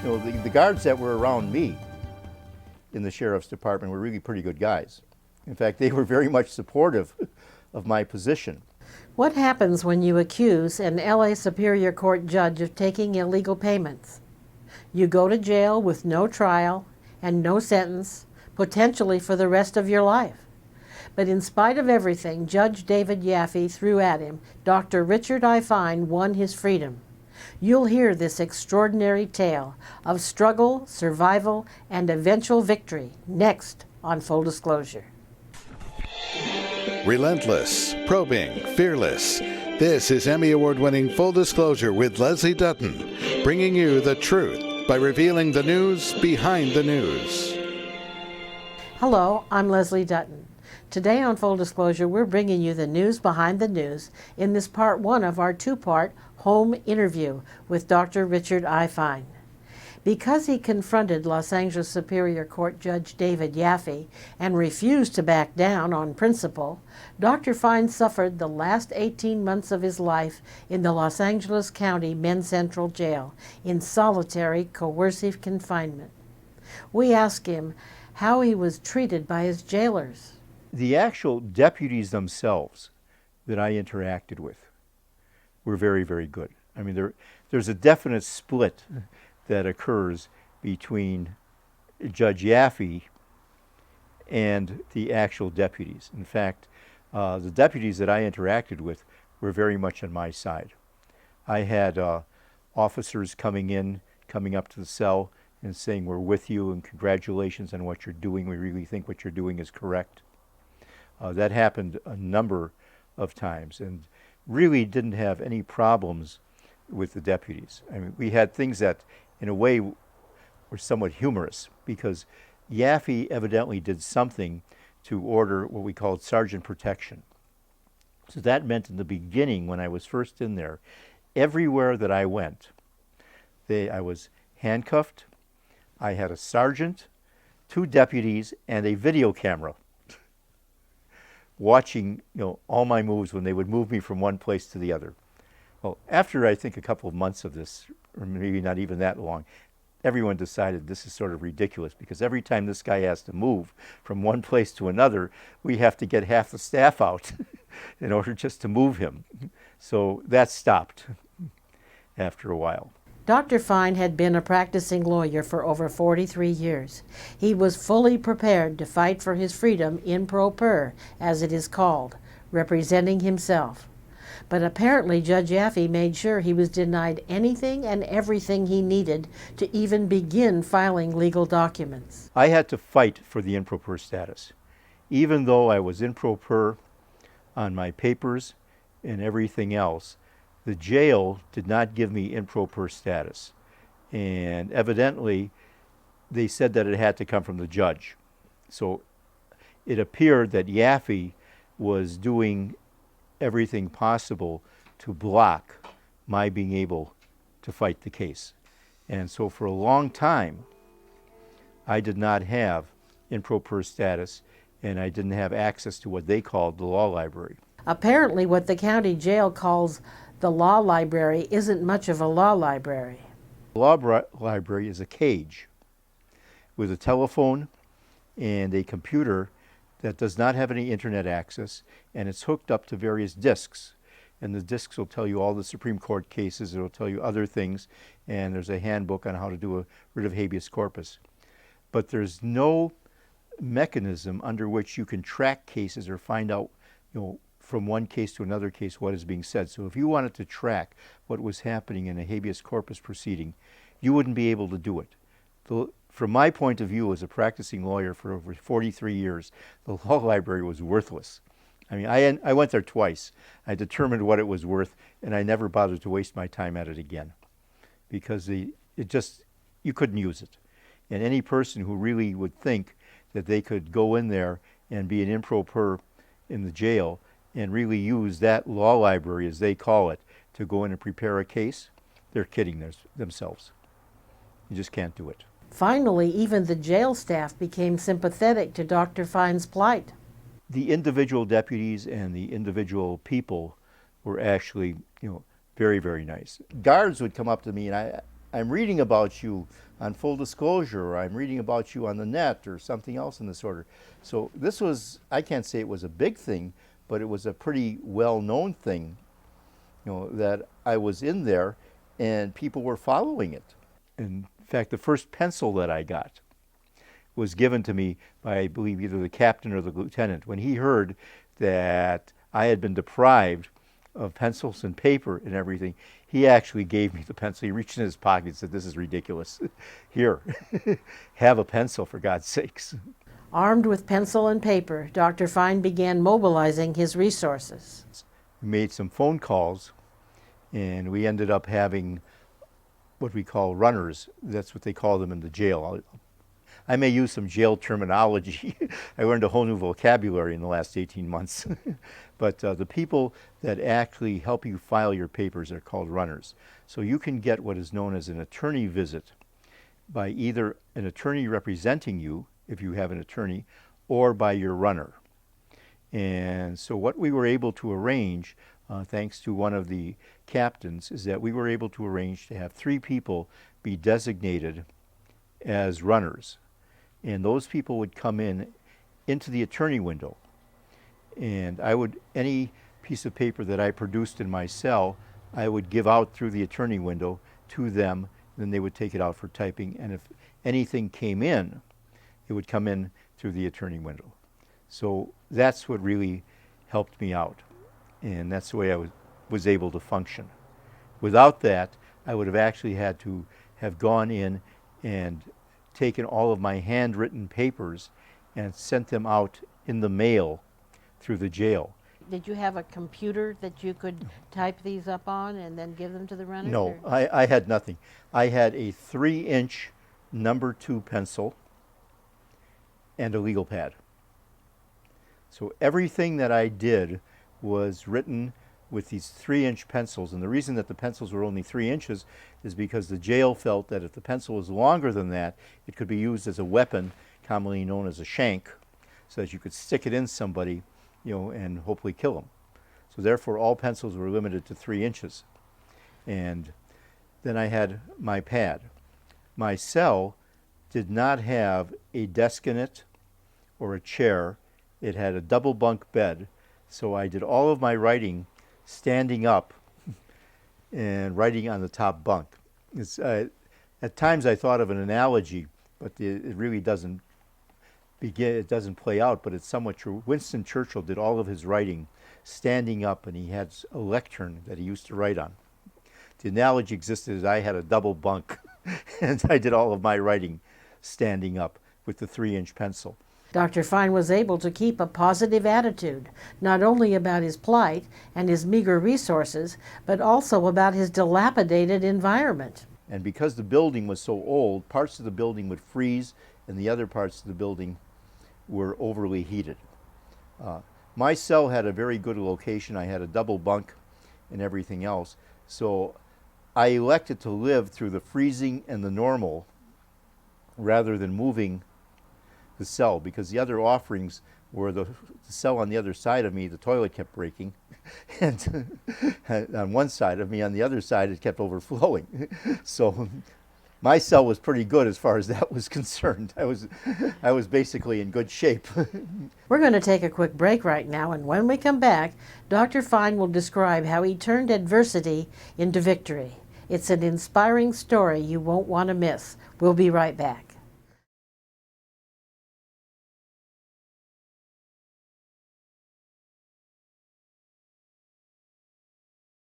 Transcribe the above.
The guards that were around me in the sheriff's department were really pretty good guys. In fact, they were very much supportive of my position. What happens when you accuse an LA Superior Court judge of taking illegal payments? You go to jail with no trial and no sentence, potentially for the rest of your life. But in spite of everything Judge David Yaffe threw at him, Dr. Richard I. Fine won his freedom. You'll hear this extraordinary tale of struggle, survival, and eventual victory next on Full Disclosure. Relentless, probing, fearless. This is Emmy Award-winning Full Disclosure with Leslie Dutton, bringing you the truth by revealing the news behind the news. Hello, I'm Leslie Dutton. Today on Full Disclosure, we're bringing you the news behind the news in this part one of our two-part home interview with Dr. Richard I. Fine. Because he confronted Los Angeles Superior Court Judge David Yaffe and refused to back down on principle, Dr. Fine suffered the last 18 months of his life in the Los Angeles County Men's Central Jail in solitary coercive confinement. We asked him how he was treated by his jailers. The actual deputies themselves that I interacted with were very, very good. I mean, there's a definite split that occurs between Judge Yaffe and the actual deputies. In fact, the deputies that I interacted with were very much on my side. I had officers coming up to the cell and saying, "We're with you and congratulations on what you're doing. We really think what you're doing is correct." That happened a number of times and really didn't have any problems with the deputies. I mean, we had things that, in a way, were somewhat humorous because Yaffe evidently did something to order what we called sergeant protection. So that meant in the beginning, when I was first in there, everywhere that I went, I was handcuffed, I had a sergeant, 2 deputies, and a video camera watching, all my moves when they would move me from one place to the other. Well, after I think a couple of months of this, or maybe not even that long, everyone decided this is sort of ridiculous because every time this guy has to move from one place to another, we have to get half the staff out in order just to move him. So that stopped after a while. Dr. Fine had been a practicing lawyer for over 43 years. He was fully prepared to fight for his freedom improper, as it is called, representing himself. But apparently Judge Yaffe made sure he was denied anything and everything he needed to even begin filing legal documents. I had to fight for the improper status. Even though I was improper on my papers and everything else, the jail did not give me improper status. And evidently, they said that it had to come from the judge. So it appeared that Yaffe was doing everything possible to block my being able to fight the case. And so for a long time, I did not have improper status, and I didn't have access to what they called the law library. Apparently what the county jail calls the law library isn't much of a law library. The law library is a cage with a telephone and a computer that does not have any internet access, and it's hooked up to various discs. And the discs will tell you all the Supreme Court cases, it will tell you other things, and there's a handbook on how to do a writ of habeas corpus. But there's no mechanism under which you can track cases or find out, from one case to another case what is being said. So if you wanted to track what was happening in a habeas corpus proceeding, you wouldn't be able to do it. From my point of view as a practicing lawyer for over 43 years, the law library was worthless. I mean, I went there twice. I determined what it was worth, and I never bothered to waste my time at it again because you couldn't use it. And any person who really would think that they could go in there and be an improper in the jail and really use that law library, as they call it, to go in and prepare a case, they're kidding themselves. You just can't do it. Finally, even the jail staff became sympathetic to Dr. Fine's plight. The individual deputies and the individual people were actually, very, very nice. Guards would come up to me, and I'm reading about you on Full Disclosure, or I'm reading about you on the net, or something else in this order. So this was, I can't say it was a big thing, but it was a pretty well-known thing, that I was in there and people were following it. In fact, the first pencil that I got was given to me by, I believe, either the captain or the lieutenant. When he heard that I had been deprived of pencils and paper and everything, he actually gave me the pencil. He reached in his pocket and said, "This is ridiculous. Here, have a pencil, for God's sakes." Armed with pencil and paper, Dr. Fine began mobilizing his resources. We made some phone calls, and we ended up having what we call runners. That's what they call them in the jail. I may use some jail terminology. I learned a whole new vocabulary in the last 18 months. But the people that actually help you file your papers are called runners. So you can get what is known as an attorney visit by either an attorney representing you, if you have an attorney, or by your runner. And so what we were able to arrange, thanks to one of the captains, is that we were able to arrange to have 3 people be designated as runners. And those people would come into the attorney window. And any piece of paper that I produced in my cell, I would give out through the attorney window to them, then they would take it out for typing. And if anything came in, it would come in through the attorney window. So that's what really helped me out. And that's the way I was able to function. Without that, I would have actually had to have gone in and taken all of my handwritten papers and sent them out in the mail through the jail. Did you have a computer that you could type these up on and then give them to the runners? No, I had nothing. I had a 3-inch number 2 pencil and a legal pad. So everything that I did was written with these 3-inch pencils. And the reason that the pencils were only 3 inches is because the jail felt that if the pencil was longer than that, it could be used as a weapon, commonly known as a shank, so that you could stick it in somebody, and hopefully kill them. So therefore, all pencils were limited to 3 inches. And then I had my pad. My cell did not have a desk in it or a chair. It had a double bunk bed. So I did all of my writing standing up and writing on the top bunk. At times I thought of an analogy, but it really doesn't play out, but it's somewhat true. Winston Churchill did all of his writing standing up, and he had a lectern that he used to write on. The analogy existed as I had a double bunk, and I did all of my writing standing up with the 3-inch pencil. Dr. Fine was able to keep a positive attitude, not only about his plight and his meager resources, but also about his dilapidated environment. And because the building was so old, parts of the building would freeze and the other parts of the building were overly heated. My cell had a very good location. I had a double bunk and everything else. So I elected to live through the freezing and the normal rather than moving the cell, because the other offerings were the cell on the other side of me, the toilet kept breaking, and on one side of me, on the other side, it kept overflowing. So my cell was pretty good as far as that was concerned. I was basically in good shape. We're going to take a quick break right now, and when we come back, Dr. Fine will describe how he turned adversity into victory. It's an inspiring story you won't want to miss. We'll be right back.